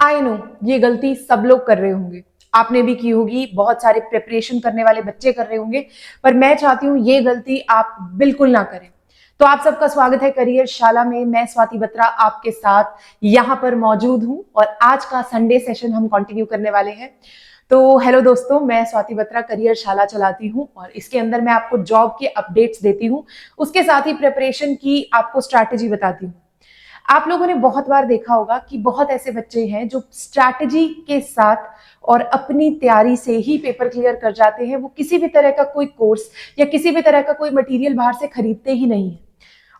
I know ये गलती सब लोग कर रहे होंगे, आपने भी की होगी, बहुत सारे प्रिपरेशन करने वाले बच्चे कर रहे होंगे, पर मैं चाहती हूं ये गलती आप बिल्कुल ना करें। तो आप सबका स्वागत है करियर शाला में। मैं स्वाति बत्रा आपके साथ यहां पर मौजूद हूं और आज का संडे सेशन हम कंटिन्यू करने वाले हैं। तो हेलो दोस्तों, मैं स्वाति बत्रा करियर शाला चलाती हूं और इसके अंदर मैं आपको जॉब के अपडेट्स देती हूं, उसके साथ ही प्रिपरेशन की आपको स्ट्रैटेजी बताती हूँ। आप लोगों ने बहुत बार देखा होगा कि बहुत ऐसे बच्चे हैं जो स्ट्रैटेजी के साथ और अपनी तैयारी से ही पेपर क्लियर कर जाते हैं। वो किसी भी तरह का कोई कोर्स या किसी भी तरह का कोई मटेरियल बाहर से खरीदते ही नहीं है।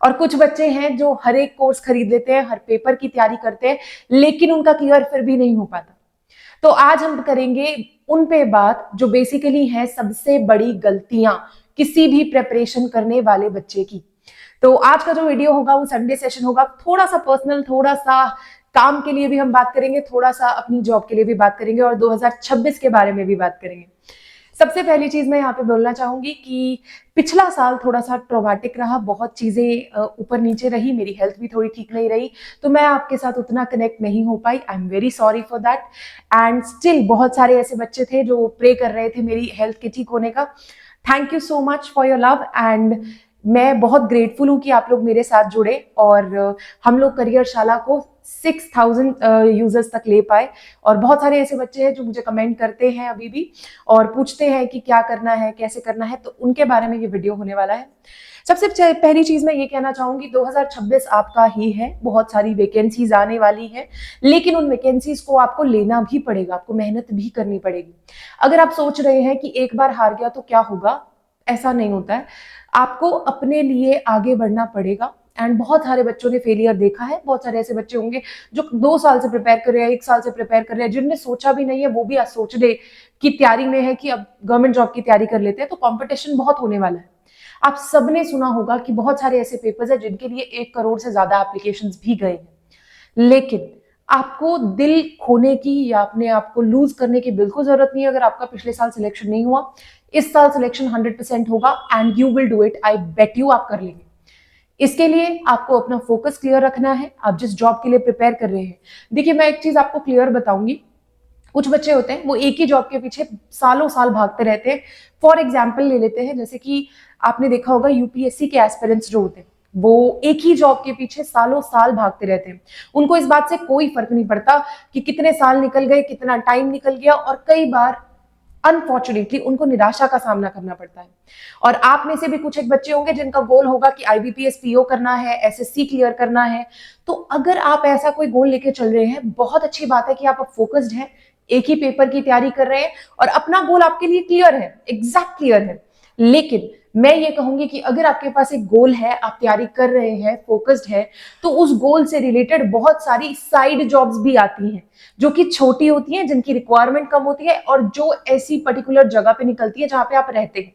और कुछ बच्चे हैं जो हर एक कोर्स खरीद लेते हैं, हर पेपर की तैयारी करते हैं, लेकिन उनका क्लियर फिर भी नहीं हो पाता। तो आज हम करेंगे उन पे बात जो बेसिकली है सबसे बड़ी गलतियां किसी भी प्रिपरेशन करने वाले बच्चे की। तो आज का जो वीडियो होगा वो संडे सेशन होगा, थोड़ा सा पर्सनल, थोड़ा सा काम के लिए भी हम बात करेंगे, थोड़ा सा अपनी जॉब के लिए भी बात करेंगे और 2026 के बारे में भी बात करेंगे। सबसे पहली चीज मैं यहाँ पे बोलना चाहूंगी कि पिछला साल थोड़ा सा ट्रॉमेटिक रहा, बहुत चीजें ऊपर नीचे रही, मेरी हेल्थ भी थोड़ी ठीक नहीं रही, तो मैं आपके साथ उतना कनेक्ट नहीं हो पाई। I am very sorry for that. And still बहुत सारे ऐसे बच्चे थे जो प्रे कर रहे थे मेरी हेल्थ के ठीक होने का। Thank you so much for your love and मैं बहुत ग्रेटफुल हूँ कि आप लोग मेरे साथ जुड़े और हम लोग करियर शाला को 6000 यूजर्स तक ले पाए। और बहुत सारे ऐसे बच्चे हैं जो मुझे कमेंट करते हैं अभी भी और पूछते हैं कि क्या करना है, कैसे करना है, तो उनके बारे में ये वीडियो होने वाला है। सबसे पहली चीज मैं ये कहना चाहूंगी, 2026 आपका ही है, बहुत सारी वैकेंसीज आने वाली है, लेकिन उन वैकेंसीज को आपको लेना भी पड़ेगा, आपको मेहनत भी करनी पड़ेगी। अगर आप सोच रहे हैं कि एक बार हार गया तो क्या होगा, ऐसा नहीं होता है। आपको अपने लिए आगे बढ़ना पड़ेगा। एंड बहुत सारे बच्चों ने फेलियर देखा है, बहुत सारे ऐसे बच्चे होंगे जो 2 साल से प्रिपेयर कर रहे हैं, 1 साल से प्रिपेयर कर रहे हैं, जिनने सोचा भी नहीं है वो भी आज सोच रहे कि तैयारी में है कि अब गवर्नमेंट जॉब की तैयारी कर लेते हैं। तो कंपटीशन बहुत होने वाला है। आप सबने सुना होगा कि बहुत सारे ऐसे पेपर्स हैं जिनके लिए 1 करोड़ से ज्यादा एप्लीकेशंस भी गए हैं, लेकिन आपको दिल खोने की या अपने आप को लूज करने की बिल्कुल जरूरत नहीं है। अगर आपका पिछले साल सिलेक्शन नहीं हुआ, इस साल सिलेक्शन 100% होगा and you will do it, I bet you, आप कर लेंगे। इसके लिए आपको अपना फोकस क्लियर रखना है, आप जिस जॉब के लिए प्रिपेयर कर रहे हैं। देखिए, मैं एक चीज आपको क्लियर बताऊंगी, कुछ बच्चे होते हैं वो एक ही जॉब के पीछे सालों साल भागते रहते हैं। फॉर एग्जाम्पल ले लेते हैं, जैसे कि आपने देखा होगा यूपीएससी के एस्पिरेंट्स जो होते हैं वो एक ही जॉब के पीछे सालों साल भागते रहते हैं। उनको इस बात से कोई फर्क नहीं पड़ता कि कितने साल निकल गए, कितना टाइम निकल गया, और कई बार अनफॉर्चुनेटली उनको निराशा का सामना करना पड़ता है। और आप में से भी कुछ एक बच्चे होंगे जिनका गोल होगा कि आईबीपीएस पीओ करना है, एसएससी क्लियर करना है। तो अगर आप ऐसा कोई गोल लेके चल रहे हैं, बहुत अच्छी बात है कि आप फोकस्ड हैं, एक ही पेपर की तैयारी कर रहे हैं और अपना गोल आपके लिए क्लियर है, एग्जैक्ट क्लियर है। लेकिन मैं ये कहूंगी कि अगर आपके पास एक गोल है, आप तैयारी कर रहे हैं, फोकस्ड है, तो उस गोल से रिलेटेड बहुत सारी साइड जॉब्स भी आती हैं जो कि छोटी होती हैं, जिनकी रिक्वायरमेंट कम होती है और जो ऐसी पर्टिकुलर जगह पे निकलती है जहां पे आप रहते हैं।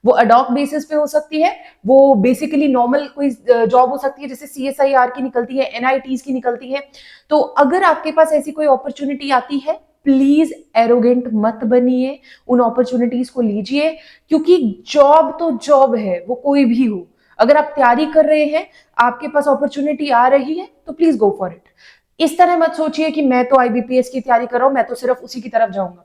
वो अडॉक बेसिस पे हो सकती है, वो बेसिकली नॉर्मल कोई जॉब हो सकती है, जैसे सीएसआईआर की निकलती है, एनआईटीज की निकलती है। तो अगर आपके पास ऐसी कोई अपॉर्चुनिटी आती है, प्लीज एरोगेंट मत बनिए, उन अपॉर्चुनिटीज को लीजिए, क्योंकि जॉब तो जॉब है, वो कोई भी हो। अगर आप तैयारी कर रहे हैं, आपके पास अपॉर्चुनिटी आ रही है, तो प्लीज गो फॉर इट। इस तरह मत सोचिए कि मैं तो आईबीपीएस की तैयारी कर रहा हूं, मैं तो सिर्फ उसी की तरफ जाऊंगा।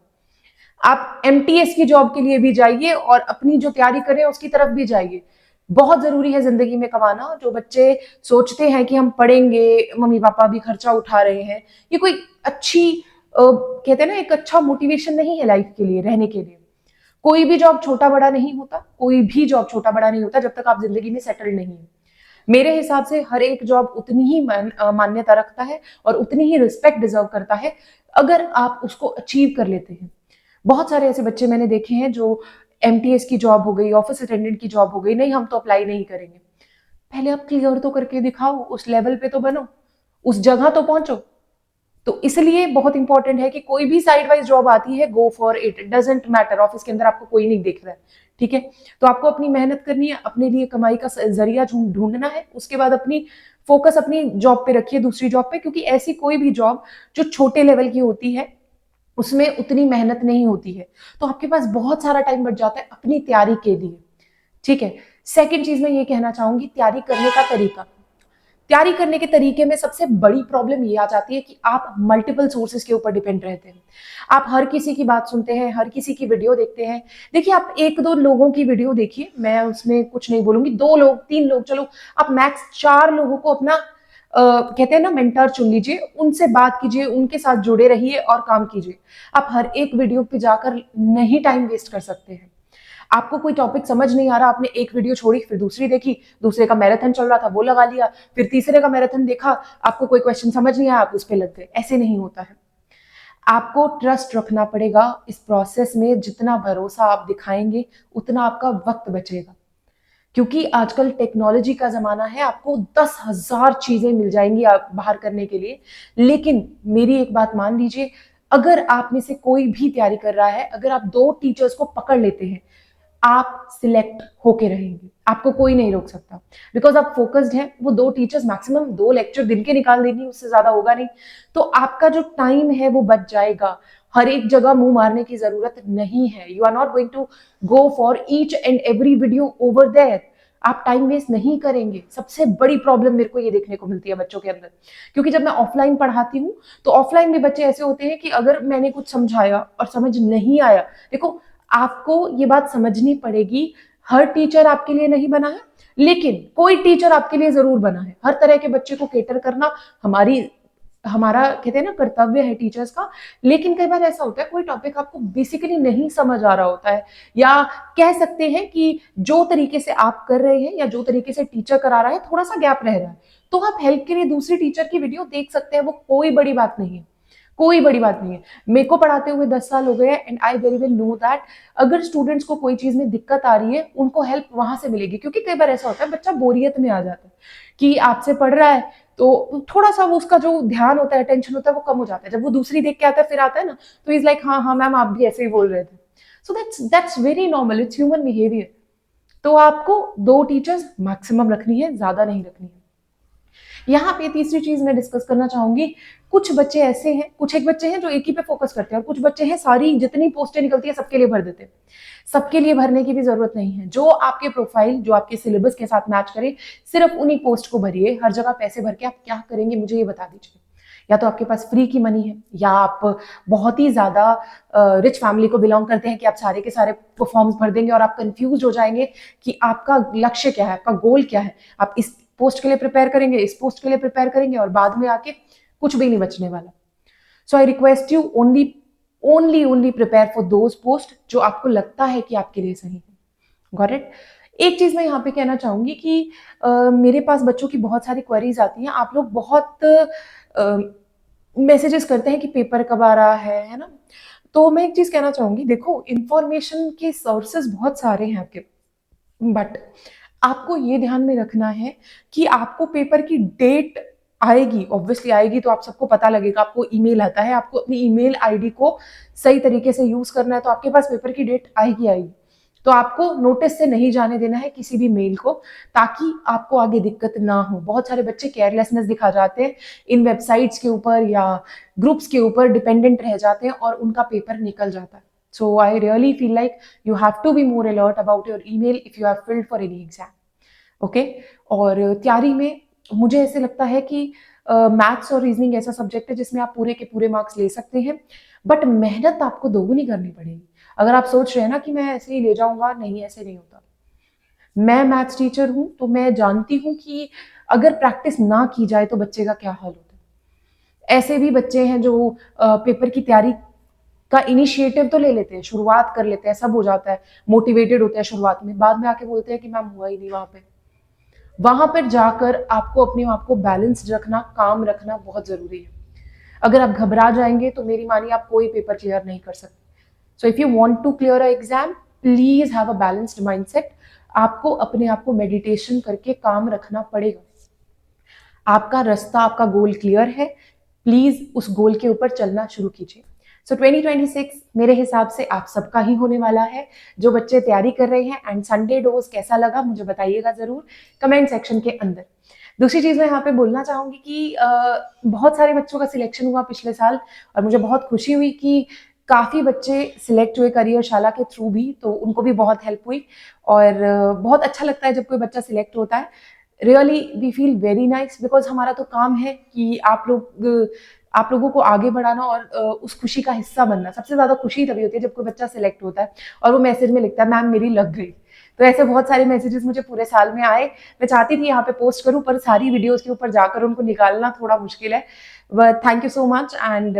आप एमटीएस की जॉब के लिए भी जाइए और अपनी जो तैयारी करें उसकी तरफ भी जाइए। बहुत जरूरी है जिंदगी में कमाना। जो बच्चे सोचते हैं कि हम पढ़ेंगे, मम्मी पापा भी खर्चा उठा रहे हैं, ये कोई अच्छी कहते हैं ना, एक अच्छा मोटिवेशन नहीं है लाइफ के लिए, रहने के लिए। कोई भी जॉब छोटा बड़ा नहीं होता, कोई भी जॉब छोटा बड़ा नहीं होता जब तक आप जिंदगी में सेटल नहीं है। मेरे हिसाब से हर एक जॉब उतनी ही मान्यता रखता है और उतनी ही रिस्पेक्ट डिजर्व करता है अगर आप उसको अचीव कर लेते हैं। बहुत सारे ऐसे बच्चे मैंने देखे हैं जो एमटीएस की जॉब हो गई, ऑफिस अटेंडेंट की जॉब हो गई, नहीं हम तो अप्लाई नहीं करेंगे। पहले आप क्लियर तो करके दिखाओ, उस लेवल पे तो बनो, उस जगह तो पहुंचो। तो इसलिए बहुत इंपॉर्टेंट है कि कोई भी साइड वाइज जॉब आती है, go for it, it doesn't matter office के अंदर आपको कोई नहीं देख रहा है, ठीक है। तो आपको अपनी मेहनत करनी है, अपने लिए कमाई का जरिया ढूंढना है, उसके बाद अपनी फोकस अपनी जॉब पे रखिए, दूसरी जॉब पे, क्योंकि ऐसी कोई भी जॉब जो छोटे लेवल की होती है उसमें उतनी मेहनत नहीं होती है। तो आपके पास बहुत सारा टाइम बच जाता है अपनी तैयारी के लिए, ठीक है। सेकंड चीज मैं ये कहना चाहूंगी, तैयारी करने का तरीका। तैयारी करने के तरीके में सबसे बड़ी प्रॉब्लम ये आ जाती है कि आप मल्टीपल सोर्सेज के ऊपर डिपेंड रहते हैं। आप हर किसी की बात सुनते हैं, हर किसी की वीडियो देखते हैं। देखिए, आप एक दो लोगों की वीडियो देखिए, मैं उसमें कुछ नहीं बोलूंगी, 2 लोग 3 लोग, चलो आप मैक्स 4 लोगों को अपना कहते हैं ना मेंटर चुन लीजिए, उनसे बात कीजिए, उनके साथ जुड़े रहिए और काम कीजिए। आप हर एक वीडियो पे जाकर नहीं टाइम वेस्ट कर सकते हैं। आपको कोई टॉपिक समझ नहीं आ रहा, आपने एक वीडियो छोड़ी, फिर दूसरी देखी, दूसरे का मैराथन चल रहा था वो लगा लिया, फिर तीसरे का मैराथन देखा, आपको कोई क्वेश्चन समझ नहीं आया, आप उस पर लग गए। ऐसे नहीं होता है। आपको ट्रस्ट रखना पड़ेगा इस प्रोसेस में। जितना भरोसा आप दिखाएंगे उतना आपका वक्त बचेगा, क्योंकि आजकल टेक्नोलॉजी का जमाना है। आपको 10,000 चीजें मिल जाएंगी आप बाहर करने के लिए। लेकिन मेरी एक बात मान लीजिए, अगर आप में से कोई भी तैयारी कर रहा है, अगर आप 2 टीचर्स को पकड़ लेते हैं, आप सिलेक्ट होके रहेंगे, आपको कोई नहीं रोक सकता, बिकॉज आप फोकस्ड हैं। वो 2 टीचर्स मैक्सिमम 2 लेक्चर दिन के निकाल देंगी, उससे ज्यादा होगा नहीं। तो आपका जो टाइम है वो बच जाएगा। हर एक जगह मुंह मारने की जरूरत नहीं है। You are not going to go for each and every video over there. आप टाइम वेस्ट नहीं करेंगे। सबसे बड़ी प्रॉब्लम मेरे को ये देखने को मिलती है बच्चों के अंदर, क्योंकि जब मैं ऑफलाइन पढ़ाती हूँ तो ऑफलाइन में बच्चे ऐसे होते हैं कि अगर मैंने कुछ समझाया और समझ नहीं आया, देखो आपको ये बात समझनी पड़ेगी, हर टीचर आपके लिए नहीं बना है, लेकिन कोई टीचर आपके लिए जरूर बना है। हर तरह के बच्चे को केटर करना हमारा कहते हैं ना कर्तव्य है टीचर्स का। लेकिन कई बार ऐसा होता है कोई टॉपिक आपको बेसिकली नहीं समझ आ रहा होता है, या कह सकते हैं कि जो तरीके से आप कर रहे हैं या जो तरीके से टीचर करा रहा है थोड़ा सा गैप रह रहा है, तो आप हेल्प के लिए दूसरी टीचर की वीडियो देख सकते हैं। वो कोई बड़ी बात नहीं है, कोई बड़ी बात नहीं है। मेरे को पढ़ाते हुए 10 साल हो गए and I very well know that अगर स्टूडेंट्स को कोई चीज में दिक्कत आ रही है, उनको हेल्प वहां से मिलेगी। क्योंकि कई बार ऐसा होता है बच्चा बोरियत में आ जाता है कि आपसे पढ़ रहा है, तो थोड़ा सा वो उसका जो ध्यान होता है, टेंशन होता है, वो कम हो जाता है। जब वो दूसरी देख के आता है, फिर आता है ना, तो इज लाइक हाँ हाँ मैम आप भी ऐसे ही बोल रहे थे। So that's very normal, it's human behaviour. तो आपको 2 टीचर्स मैक्सिमम रखनी है, ज्यादा नहीं रखनी है। यहाँ पे तीसरी चीज मैं डिस्कस करना चाहूंगी, कुछ बच्चे ऐसे हैं, कुछ एक बच्चे हैं जो एक ही पे फोकस करते हैं, और कुछ बच्चे हैं सारी जितनी पोस्टें निकलती है सबके लिए भर देते हैं। सबके लिए भरने की भी जरूरत नहीं है। जो आपके प्रोफाइल, जो आपके सिलेबस के साथ मैच करे, सिर्फ उन्हीं पोस्ट को भरिए। हर जगह पैसे भर के आप क्या करेंगे मुझे ये बता दीजिए। या तो आपके पास फ्री की मनी है, या आप बहुत ही ज्यादा रिच फैमिली को बिलोंग करते हैं कि आप सारे के सारे फॉर्म्स भर देंगे और आप कंफ्यूज हो जाएंगे कि आपका लक्ष्य क्या है, आपका गोल क्या है। आप इस पोस्ट के लिए प्रिपेयर करेंगे, इस पोस्ट के लिए प्रिपेयर करेंगे, और बाद में आके कुछ भी नहीं बचने वाला। So I request you only prepare for those post जो आपको लगता है कि आपके लिए सही है। Got it. एक चीज मैं यहाँ पे कहना चाहूंगी कि मेरे पास बच्चों की बहुत सारी क्वेरीज आती हैं। आप लोग बहुत मैसेजेस करते हैं कि पेपर कब आ रहा है ना। तो मैं एक चीज कहना चाहूंगी, देखो इंफॉर्मेशन के सोर्सेज बहुत सारे हैं आपके, बट आपको ये ध्यान में रखना है कि आपको पेपर की डेट आएगी, ऑब्वियसली आएगी, तो आप सबको पता लगेगा। आपको ईमेल आता है, आपको अपनी ईमेल आईडी को सही तरीके से यूज करना है, तो आपके पास पेपर की डेट आएगी। तो आपको नोटिस से नहीं जाने देना है किसी भी मेल को, ताकि आपको आगे दिक्कत ना हो। बहुत सारे बच्चे केयरलेसनेस दिखा जाते हैं इन वेबसाइट्स के ऊपर या ग्रुप्स के ऊपर डिपेंडेंट रह जाते हैं और उनका पेपर निकल जाता है। So I really feel like you have to be more alert about your email if you have filled for any exam. Okay? और तैयारी में मुझे ऐसे लगता है कि मैथ्स और रीजनिंग ऐसा सब्जेक्ट है जिसमें आप पूरे के पूरे मार्क्स ले सकते हैं, बट मेहनत आपको दोगुनी करनी पड़ेगी। अगर आप सोच रहे हैं ना कि मैं ऐसे ही ले जाऊंगा, नहीं, ऐसे नहीं होता। मैं मैथ्स टीचर हूं तो मैं जानती हूं कि अगर प्रैक्टिस ना की जाए तो बच्चे का क्या हाल होता है। ऐसे भी बच्चे हैं जो पेपर की तैयारी का इनिशिएटिव तो ले लेते हैं, शुरुआत कर लेते हैं, सब हो जाता है, मोटिवेटेड होते हैं शुरुआत में, बाद में आके बोलते हैं कि मैम हुआ ही नहीं। वहां पर जाकर आपको अपने आप को बैलेंस रखना, काम रखना बहुत जरूरी है। अगर आप घबरा जाएंगे तो मेरी मानिए आप कोई पेपर क्लियर नहीं कर सकते। So if you want to clear a exam, please have a balanced mindset. आपको अपने आप को मेडिटेशन करके काम रखना पड़ेगा। आपका रास्ता, आपका गोल क्लियर है, प्लीज उस गोल के ऊपर चलना शुरू कीजिए। सो 2026 मेरे हिसाब से आप सबका ही होने वाला है, जो बच्चे तैयारी कर रहे हैं। एंड संडे डोज कैसा लगा मुझे बताइएगा जरूर कमेंट सेक्शन के अंदर। दूसरी चीज मैं यहाँ पे बोलना चाहूंगी कि बहुत सारे बच्चों का सिलेक्शन हुआ पिछले साल, और मुझे बहुत खुशी हुई कि काफी बच्चे सिलेक्ट हुए करियर शाला के थ्रू भी, तो उनको भी बहुत हेल्प हुई। और बहुत अच्छा लगता है जब कोई बच्चा सिलेक्ट होता है। Really we feel very nice, because हमारा तो काम है कि आप लोगों को आगे बढ़ाना और उस खुशी का हिस्सा बनना। सबसे ज्यादा खुशी तभी होती है जब कोई बच्चा सिलेक्ट होता है और वो मैसेज में लिखता है मैम मेरी लग गई। तो ऐसे बहुत सारे मैसेजेस मुझे पूरे साल में आए। मैं चाहती थी यहाँ पे पोस्ट करूं, पर सारी वीडियोस के ऊपर जाकर उनको निकालना थोड़ा मुश्किल है। But thank you so much. And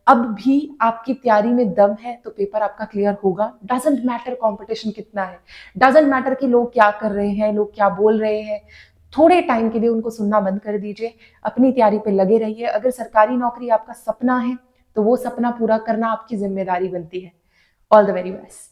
अब भी आपकी तैयारी में दम है तो पेपर आपका क्लियर होगा। डजेंट मैटर कंपटीशन कितना है, डजेंट मैटर कि लोग क्या कर रहे हैं, लोग क्या बोल रहे हैं। थोड़े टाइम के लिए उनको सुनना बंद कर दीजिए, अपनी तैयारी पे लगे रहिए। अगर सरकारी नौकरी आपका सपना है तो वो सपना पूरा करना आपकी जिम्मेदारी बनती है। All the very best.